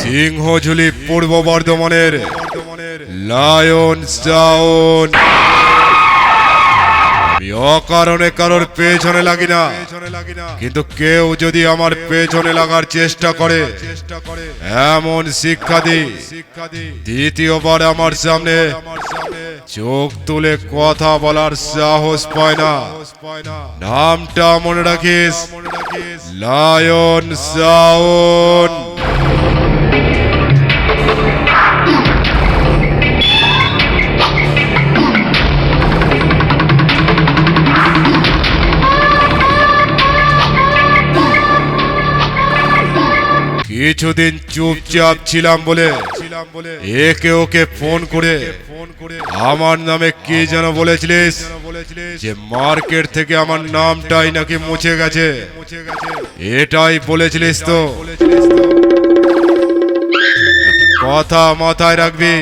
সিংহঝুলি পূর্ব বর্ধমানের lion sound. আমি অকারণে কারোর পেছনে লাগি না, কিন্তু কেউ যদি আমার পেছনে লাগার চেষ্টা করে এমন শিক্ষা দিই, দ্বিতীয়বার আমার সামনে চোখ তুলে কথা বলার সাহস পায় না। নামটা মনে রাখিস, লায়ন সাউন্ড। কিছুদিন চুপচাপ ছিলাম বলে একে ওকে ফোন করে আমার নামে কি যেন বলেছিলিস, যে মার্কেট থেকে আমার নামটাই নাকি মুছে গেছে, এটাই বলেছিলিস তো? কথা মাথায় রাখবি,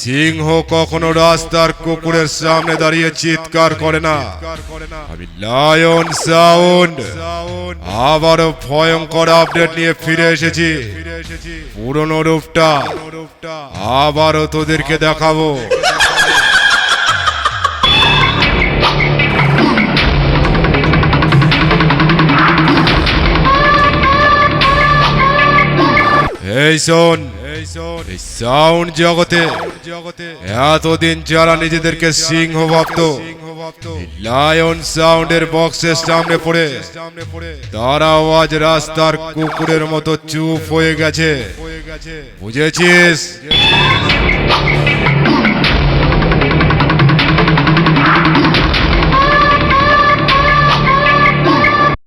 সিংহ কখনো রাস্তার কুকুরের সামনে দাঁড়িয়ে চিৎকার করে না। আমি লায়ন সাউন্ড আবারও ভয়ঙ্কর আপডেট নিয়ে ফিরে এসেছি। পুরনো রূপটা আবারও তোদেরকে দেখাবো। এই শোন, এই সাউন্ড জগতে এতদিন যারা নিজেদেরকে সিংহ ভাবত, লায়ন সাউন্ডের বক্সের সামনে পড়ে তারাও আজ রাস্তার কুকুরের মতো চুপ হয়ে গেছে। বুঝেছিস?